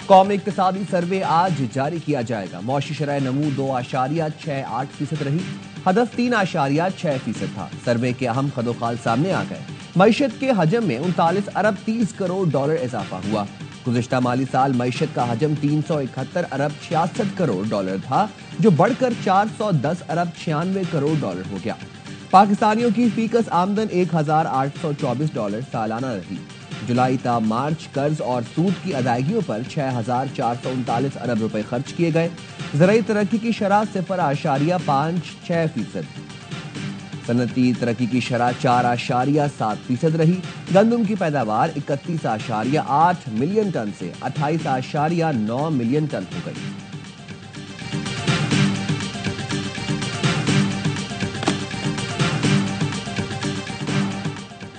कौमी इक्तिसादी सर्वे आज जारी किया जाएगा। मौशी शरह नमू 2.68% रही, हदफ 3.6% था। सर्वे के अहम खदोखाल सामने आ गए। मईशत के हजम में 39 अरब 30 करोड़ डॉलर इजाफा हुआ। गुज़िश्ता माली साल मईशत का हजम 371 अरब 66 करोड़ डॉलर था, जो बढ़कर 410 अरब 96 करोड़ डॉलर हो गया। पाकिस्तानियों की फीकस आमदन 1824 डॉलर सालाना रही। जुलाई ता मार्च कर्ज और सूद की अदायगियों पर 6439 अरब रुपए खर्च किए गए। ज़राई तरक्की की शरह 0.56%, सनती तरक्की की शरह 4.7% रही। गंदम की पैदावार 31.8 मिलियन टन से 28.9 मिलियन टन हो गई।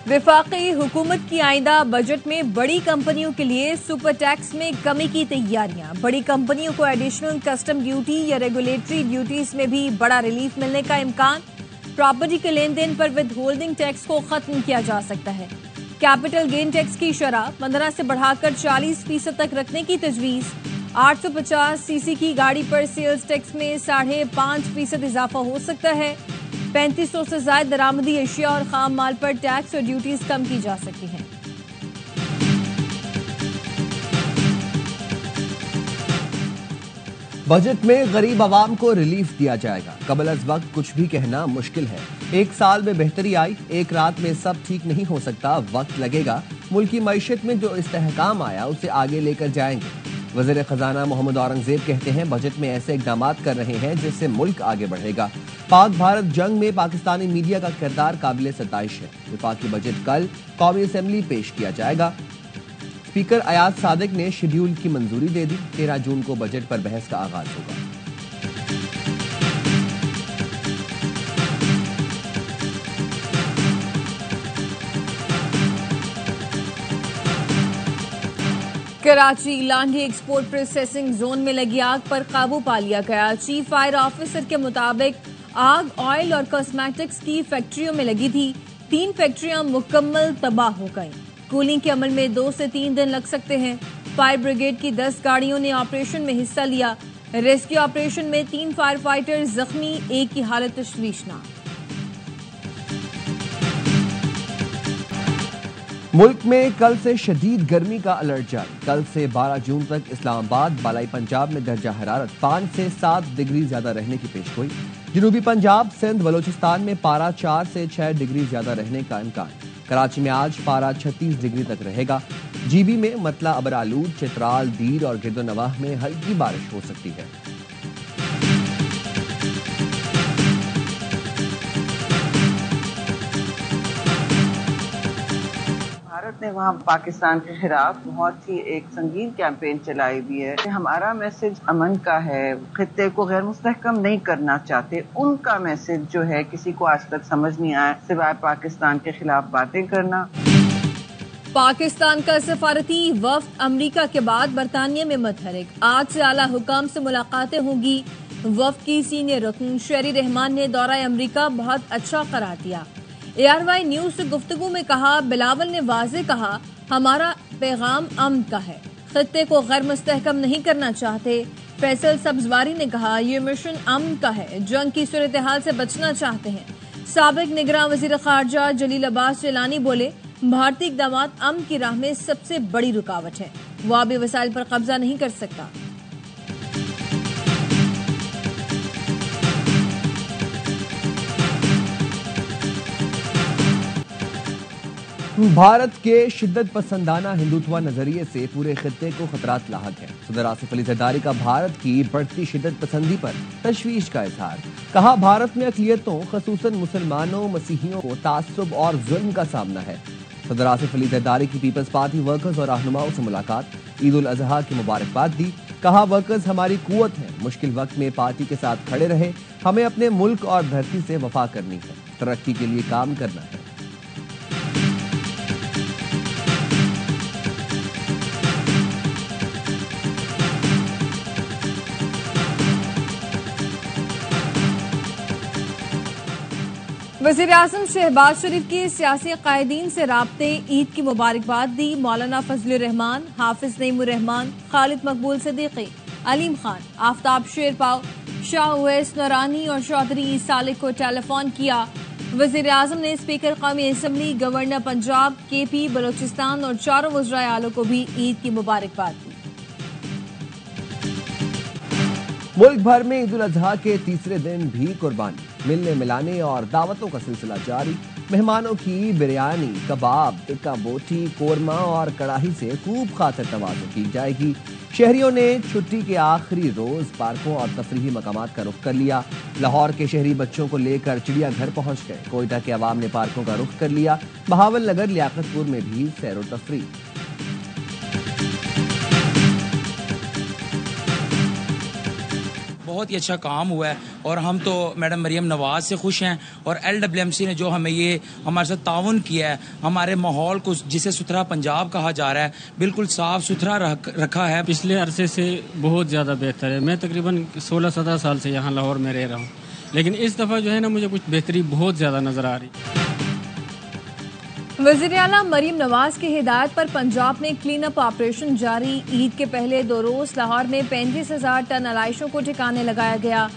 वफाकी हुकूमत की आइंदा बजट में बड़ी कंपनियों के लिए सुपर टैक्स में कमी की तैयारियां। बड़ी कंपनियों को एडिशनल कस्टम ड्यूटी या रेगुलेटरी ड्यूटीज में भी बड़ा रिलीफ मिलने का इम्कान। प्रॉपर्टी के लेन देन पर विद होल्डिंग टैक्स को खत्म किया जा सकता है। कैपिटल गेन टैक्स की शरह 15 से बढ़ाकर 40% तक रखने की तजवीज। 850 सीसी की गाड़ी पर सेल्स टैक्स में 5.5% इजाफा हो सकता है। 3500 से ज्यादा दरामदी अशिया और खाम माल पर टैक्स और ड्यूटीज कम की जा सकती हैं। बजट में गरीब आवाम को रिलीफ दिया जाएगा। कबल अज वक्त कुछ भी कहना मुश्किल है। एक साल में बेहतरी आई, एक रात में सब ठीक नहीं हो सकता, वक्त लगेगा। मुल्की मईशत में जो इस्तेहकाम आया उसे आगे लेकर जाएंगे। वज़ीर खजाना मोहम्मद औरंगजेब कहते हैं बजट में ऐसे इकदाम कर रहे हैं जिससे मुल्क आगे बढ़ेगा। पाक भारत जंग में पाकिस्तानी मीडिया का किरदार काबिल सताइश है। विफाकी बजट कल कौमी असेंबली पेश किया जाएगा। स्पीकर अयाज सादिक ने शेड्यूल की मंजूरी दे दी। 13 जून को बजट पर बहस का आगाज होगा। Karachi Landhi export processing zone में लगी आग पर काबू पा लिया गया। चीफ फायर ऑफिसर के मुताबिक आग ऑयल और कॉस्मेटिक्स की फैक्ट्रियों में लगी थी। 3 फैक्ट्रियां मुकम्मल तबाह हो गईं। कूलिंग के अमल में 2 से 3 दिन लग सकते हैं। फायर ब्रिगेड की 10 गाड़ियों ने ऑपरेशन में हिस्सा लिया। रेस्क्यू ऑपरेशन में 3 फायर फाइटर जख्मी, एक की हालत तशवीशनाक। मुल्क में कल से शदीद गर्मी का अलर्ट जारी। कल से 12 जून तक इस्लामाबाद, बालाई पंजाब में दर्जा हरारत 5 से 7 डिग्री ज्यादा रहने की पेशगोई। जनूबी पंजाब, सिंध, बलोचिस्तान में पारा 4 से 6 डिग्री ज्यादा रहने का इम्कान। कराची में आज पारा 36 डिग्री तक रहेगा। जीबी में मतला, अबरालूद, चित्राल, दीर और गिरदोनवाह में हल्की बारिश हो सकती है। भारत ने वहाँ पाकिस्तान के खिलाफ बहुत ही एक संगीन कैंपेन चलाई हुई है। हमारा मैसेज अमन का है, खित्ते को गैर मुस्तहकम नहीं करना चाहते। उनका मैसेज जो है किसी को आज तक समझ नहीं आया सिवाय पाकिस्तान के खिलाफ बातें करना। पाकिस्तान का सफारती वफ्द अमेरिका के बाद बरतानिया में मुतहरिक। आज से आला हुकाम से मुलाकातें होंगी। वफ्द की सीनियर रुकन शेरी रहमान ने दौरा अमेरिका बहुत अच्छा करार दिया। ARY न्यूज से गुफ्तगू में कहा, बिलावल ने वाजे कहा हमारा पैगाम अमन का है, खित्ते को गैर मुस्तहकम नहीं करना चाहते। फैसल सब्जवारी ने कहा ये मिशन अमन का है, जंग की सूरत हाल से बचना चाहते हैं। साबिक निगरान वजीर खारजा जलील अब्बास जिलानी बोले भारतीय इक़दामात अमन की राह में सबसे बड़ी रुकावट है, वो आबी वसाइल पर कब्जा नहीं कर सकता। भारत के शिद्दत पसंदाना हिंदुत्व नजरिए से पूरे खित्ते को खतरात लाहक है। सदर आसिफ अली जरदारी का भारत की बढ़ती शिद्दत पसंदी पर तशवीश का इजहार। कहा भारत में अक़लियतों खसूसन मुसलमानों, मसीहियों को तासुब और जुल्म का सामना है। सदर आसिफ अली जरदारी की पीपल्स पार्टी वर्कर्स और रहनुमाओं से मुलाकात, ईद उल अजहा की मुबारकबाद दी। कहा वर्कर्स हमारी कुव्वत है, मुश्किल वक्त में पार्टी के साथ खड़े रहे। हमें अपने मुल्क और धरती से वफा करनी है, तरक्की के लिए काम करना है। वज़ीर आज़म शहबाज शरीफ की सियासी कायदीन से राब्ते ईद की मुबारकबाद दी। मौलाना फजलुर रहमान, हाफिज नईमुर रहमान, खालिद मकबूल सिद्दीकी, अलीम खान, आफ्ताब शेरपाव, शाह उवैस नौरानी और चौधरी सालिक को टेलीफोन किया। वज़ीर आज़म ने स्पीकर कौमी assembly, governor Punjab, KP, Balochistan और चारों वज़राए आला को भी ईद की मुबारकबाद दी। मुल्क भर में ईद उल अजहा के तीसरे दिन भी कुर्बानी, मिलने मिलाने और दावतों का सिलसिला जारी। मेहमानों की बिरयानी, कबाब, टिक्का बोटी, कोरमा और कड़ाही से खूब खातिर तवाज़ुन की जाएगी। शहरियों ने छुट्टी के आखिरी रोज पार्कों और तफरीही मकामात का रुख कर लिया। लाहौर के शहरी बच्चों को लेकर चिड़ियाघर पहुंच गए। कोयटा के अवाम ने पार्कों का रुख कर लिया। बहावल नगर, लियाकतपुर में भी सैर व तफरीह। बहुत ही अच्छा काम हुआ है और हम तो मैडम मरियम नवाज से खुश हैं और LWMC ने जो हमें ये हमारे साथ ताउन किया है, हमारे माहौल को जिसे सुथरा पंजाब कहा जा रहा है बिल्कुल साफ सुथरा रखा है। पिछले अरसे से बहुत ज़्यादा बेहतर है। मैं तकरीबन 16-17 साल से यहाँ लाहौर में रह रहा हूँ, लेकिन इस दफ़ा जो है ना मुझे कुछ बेहतरी बहुत ज़्यादा नज़र आ रही। वज़ीर आला मरीम नवाज की हिदायत पर पंजाब में क्लीन अप ऑपरेशन जारी। ईद के पहले 2 रोज लाहौर में 35,000 टन अलाइशों को ठिकाने लगाया गया।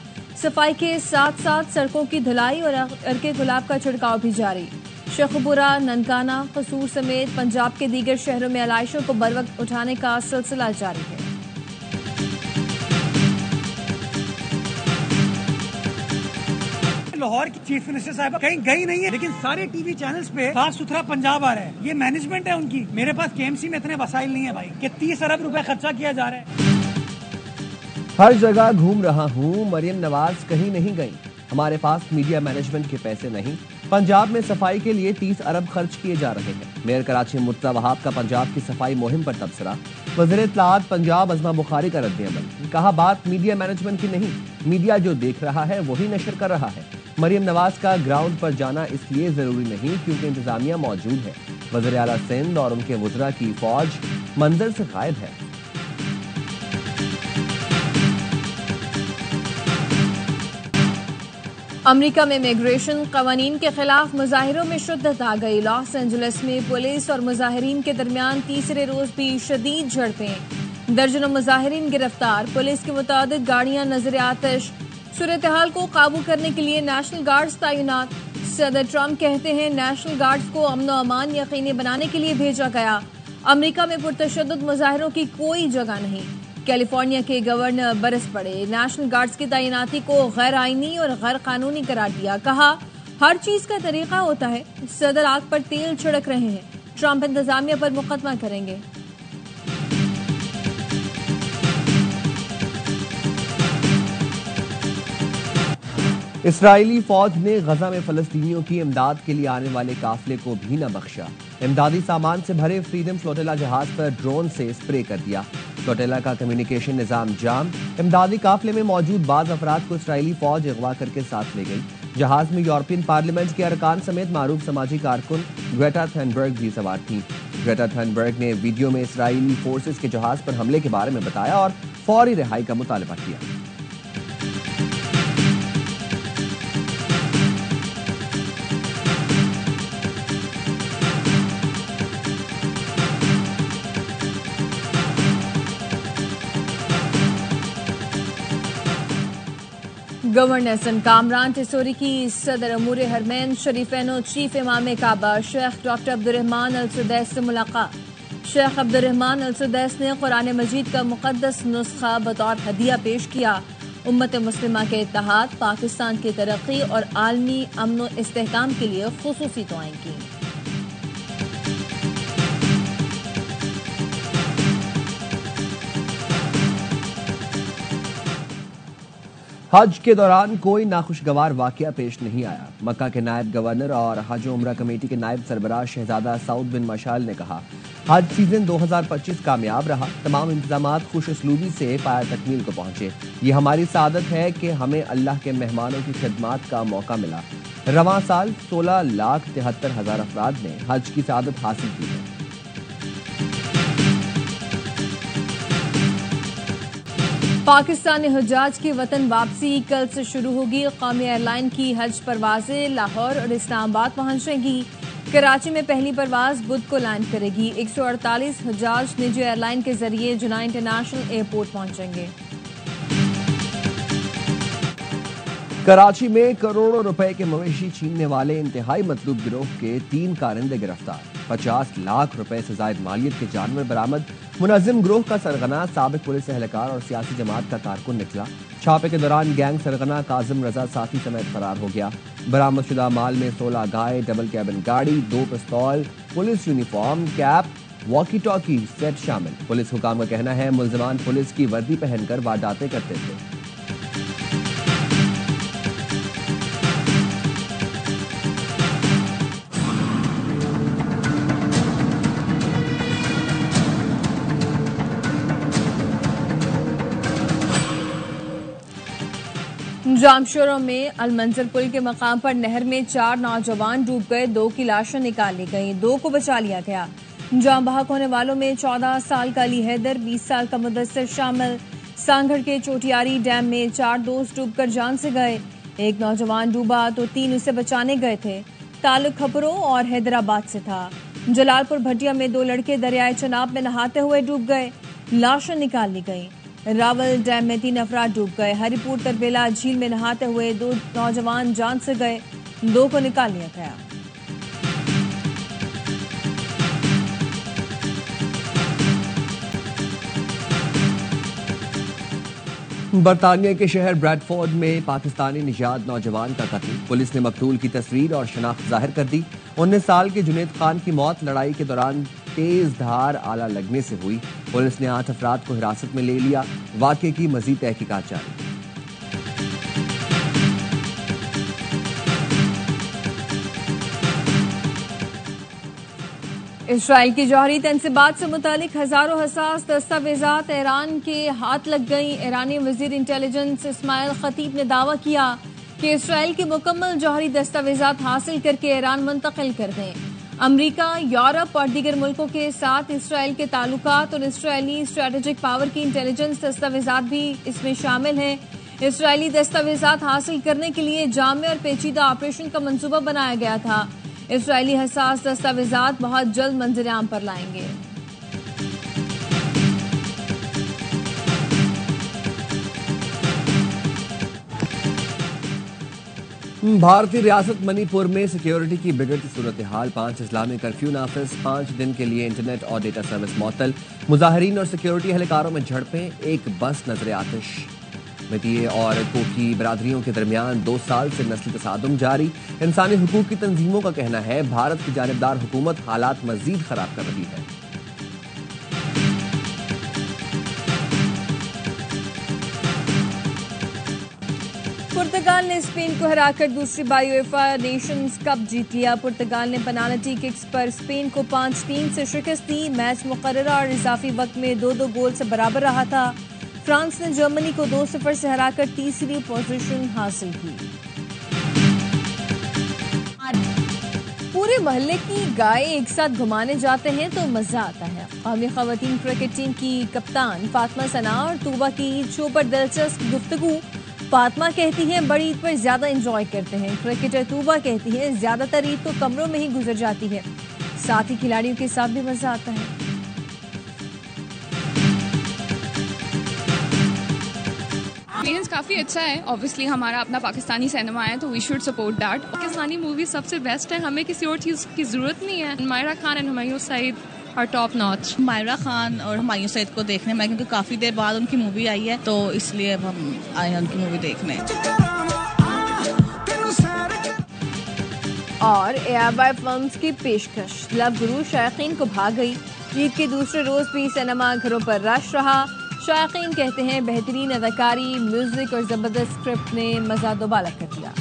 सफाई के साथ साथ सड़कों की धुलाई और अर्के गुलाब का छिड़काव भी जारी। शेखपुरा, ननकाना, कसूर समेत पंजाब के दीगर शहरों में अलाइशों को बरवक्त उठाने का सिलसिला जारी है। लाहौर की चीफ मिनिस्टर साहब कहीं गई नहीं है, लेकिन सारे टीवी चैनल्स पे साफ सुथरा पंजाब आ रहा है। ये मैनेजमेंट है उनकी। मेरे पास KMC में इतने वसाइल नहीं है भाई कि 30 अरब रुपए खर्चा किया जा रहा है। हर जगह घूम रहा हूँ, मरियम नवाज कहीं नहीं गई। हमारे पास मीडिया मैनेजमेंट के पैसे नहीं। पंजाब में सफाई के लिए 30 अरब खर्च किए जा रहे हैं। मेयर कराची मुर्तज़ा वहाब का पंजाब की सफाई मुहिम पर तबसरा। वज़ीर इत्तलाआत पंजाब अज़मा बुखारी का रद्द-ए-अमल। कहा, बात मीडिया मैनेजमेंट की नहीं, मीडिया जो देख रहा है वही नशर कर रहा है। मरियम नवाज का ग्राउंड पर जाना इसलिए जरूरी नहीं क्योंकि इंतजामिया मौजूद है। वज़ीर आला सिंध और उनके वज़रा की फौज मंजर से गायब है। अमेरिका में इमिग्रेशन कवानीन के खिलाफ मुजाहिरों में शिद्दत आ गई। लॉस एंजलिस में पुलिस और मुजाहिरीन के दरमियान तीसरे रोज भी शदीद झड़पें। दर्जनों मुजाहिरीन गिरफ्तार। पुलिस की मुताबिक गाड़ियां नजर आतिश। सूरत हाल को काबू करने के लिए नेशनल गार्ड्स तैनात। सदर ट्रंप कहते हैं नेशनल गार्ड्स को अमन और अमान यकीनी बनाने के लिए भेजा गया। अमेरिका में पुरतशद्दुद मुजाहिरों की कोई जगह नहीं। कैलिफोर्निया के गवर्नर बरस पड़े। नेशनल गार्ड्स की तैनाती को गैर आईनी और गैर कानूनी करार दिया। कहा, हर चीज का तरीका होता है। सदर आग पर तेल छिड़क रहे हैं। ट्रंप इंतजामिया पर मुकदमा करेंगे। इसराइली फौज ने गजा में फलस्तीनियों की इमदाद के लिए आने वाले काफिले को भी न बख्शा। इमदादी सामान से भरे फ्रीडम फ्लोटिला जहाज पर ड्रोन से स्प्रे कर दिया। फ्लोटिला का कम्युनिकेशन निजाम जाम। इमदादी काफिले में मौजूद बाज अफराद को इसराइली फौज अगवा करके साथ ले गई। जहाज में यूरोपियन पार्लियामेंट के अरकान समेत मारूफ समाजी कारकुन ग्रेटा थनबर्ग भी सवार थी। ग्रेटा थनबर्ग ने वीडियो में इसराइली फोर्सेस के जहाज पर हमले के बारे में बताया और फौरी रिहाई का मुतालबा किया। गवर्नर सन कामरान टिसोरी की सदर अमूर हरमैन शरीफैन चीफ इमाम काबा शेख डॉक्टर अब्दुर्रहमान अल सुदैस से मुलाकात। शेख अब्दुर्रहमान अल सुदैस ने कुरान मजीद का मुकद्दस नुस्खा बतौर हदिया पेश किया। उम्मत मुस्लिमा के इत्तेहाद, पाकिस्तान की तरक्की और आलमी अमन व इस्तेहकाम के लिए खुसूसी दुआएं की। हज के दौरान कोई नाखुशगवार वाकया पेश नहीं आया। मक्का के नायब गवर्नर और हज उम्रा कमेटी के नायब सरबराह शहजादा सऊद बिन मशाल ने कहा, हज सीजन 2025 कामयाब रहा। तमाम इंतजामात खुशउस्लूबी से पाया तकमील को पहुंचे। ये हमारी सादत है कि हमें अल्लाह के मेहमानों की खिदमत का मौका मिला। रवां साल 16,73,000 अफराद ने हज की सादत हासिल की है। पाकिस्तानी हुज्जाज की वतन वापसी कल से शुरू होगी। कौमी एयरलाइन की हज परवाजें लाहौर और इस्लामाबाद पहुंचेंगी। कराची में पहली परवाज बुध को लैंड करेगी। 148 हुज्जाज निजी एयरलाइन के जरिए जुना इंटरनेशनल एयरपोर्ट पहुंचेंगे। कराची में करोड़ों रुपए के मवेशी छीनने वाले इंतहाई मतलूब गिरोह के 3 कारिंदे गिरफ्तार। 50 लाख रुपए से जायद मालियत के जानवर बरामद। मुनज़्ज़िम गिरोह का सरगना साबिक पुलिस एहलकार और सियासी जमात का कारकुन निकला। छापे के दौरान गैंग सरगना काजिम रजा साथी समेत फरार हो गया। बरामदशुदा माल में 16 गाय, डबल कैबिन गाड़ी, 2 पिस्तौल, police uniform, cap, walkie talkie set शामिल। पुलिस हुकाम का कहना है मुल्जिमान पुलिस की वर्दी पहनकर वारदातें करते थे। जामशोरों में अलमंजर पुल के मकाम पर नहर में 4 नौजवान डूब गए। 2 की लाशें निकाली गई, 2 को बचा लिया गया। जाम बहक होने वालों में 14 साल का अली हैदर, 20 साल का मुदस्सिर शामिल। सांगढ़ के चोटियारी डैम में 4 दोस्त डूबकर जान से गए। एक नौजवान डूबा तो 3 उसे बचाने गए थे। ताल्लुक खपरों और हैदराबाद से था। जलालपुर भटिया में 2 लड़के दरियाए चनाब में नहाते हुए डूब गए, लाशें निकाल ली गई। रावल डैम में 3 अफराद डूब गए। हरिपुर तरबेला झील में नहाते हुए 2 नौजवान जान से गए, 2 को निकाल लिया गया। बरतानिया के शहर ब्रैडफोर्ड में पाकिस्तानी निजात नौजवान का कत्ल। पुलिस ने मकतूल की तस्वीर और शनाख्त जाहिर कर दी। 19 साल के जुनेद खान की मौत लड़ाई के दौरान तेज धार आला लगने से हुई। पुलिस ने 8 अफराद को हिरासत में ले लिया। वाकये की मजीद तहकीकात जारी। इसराइल की जौहरी तनसीबात से मुतालिक हजारों हसास दस्तावेजात ईरान के हाथ लग गई। ईरानी वजीर इंटेलिजेंस इस्माइल खतीब ने दावा किया कि इसराइल के मुकम्मल जौहरी दस्तावेजात हासिल करके ईरान मुंतकिल कर दें। अमरीका, यूरोप और दीगर मुल्कों के साथ इसराइल के ताल्लुकात और इसराइली स्ट्रेटेजिक पावर की इंटेलिजेंस दस्तावेजात भी इसमें शामिल हैं। इसराइली दस्तावेजात हासिल करने के लिए जामे और पेचीदा ऑपरेशन का मंसूबा बनाया गया था। इसराइली हसास दस्तावेजात बहुत जल्द मंजर-ए-आम पर लाएंगे। भारतीय रियासत मणिपुर में सिक्योरिटी की बिगड़ती सूरत हाल। 5 इस्लामी कर्फ्यू नाफिज। 5 दिन के लिए इंटरनेट और डेटा सर्विस मुअत्तल। मुजाहिरीन और सिक्योरिटी एहलकारों में झड़पें। एक बस नजर आतिश। मितीय और कोकी बरादरियों के दरमियान 2 साल से नस्ली तसादुम जारी। इंसानी हुकूक की तंजीमों का कहना है भारत की जानिबदार हुकूमत हालात मजीद खराब कर रही है। पुर्तगाल ने स्पेन को हराकर दूसरी बार यूएफा नेशंस कप जीत लिया। पुर्तगाल ने पेनाल्टी किक्स पर स्पेन को 5-3 से शिकस्त दी। मैच मुकर्ररा और इजाफी वक्त में 2-2 गोल से बराबर रहा था। फ्रांस ने जर्मनी को 2-0 से हराकर तीसरी पोजीशन हासिल की। पूरे मोहल्ले की गाय एक साथ घुमाने जाते हैं तो मजा आता है। कौमी खवातीन क्रिकेट टीम की कप्तान फातिमा सना और तूबा की ईद शो पर दिलचस्प गुफ्तगू। फातिमा कहती हैं बड़ी ईद पर ज्यादा एंजॉय करते हैं। क्रिकेटर तूबा कहती है ज्यादातर ईद तो कमरों में ही गुजर जाती है, साथ ही खिलाड़ियों के साथ भी मजा आता है। एक्सपीरियंस काफ़ी अच्छा है। ऑब्वियसली हमारा अपना पाकिस्तानी सिनेमा है तो we should support that. Pakistani movie सबसे बेस्ट है, हमें किसी और चीज़ की ज़रूरत नहीं है। मायरा खान एंड हुमायूं सईद और टॉप नॉच। मायरा खान और हुमायूं सईद को देखने में, क्योंकि काफ़ी देर बाद उनकी मूवी आई है तो इसलिए अब हम आए हैं उनकी मूवी देखने। और एआरवाई फिल्म्स की पेशकश लव गुरु शायकीन को भा गई। ईद के दूसरे रोज भी सिनेमा घरों पर रश रहा। शायकीन कहते हैं बेहतरीन अदाकारी, म्यूजिक और जबरदस्त स्क्रिप्ट ने मजा दोबाला कर दिया।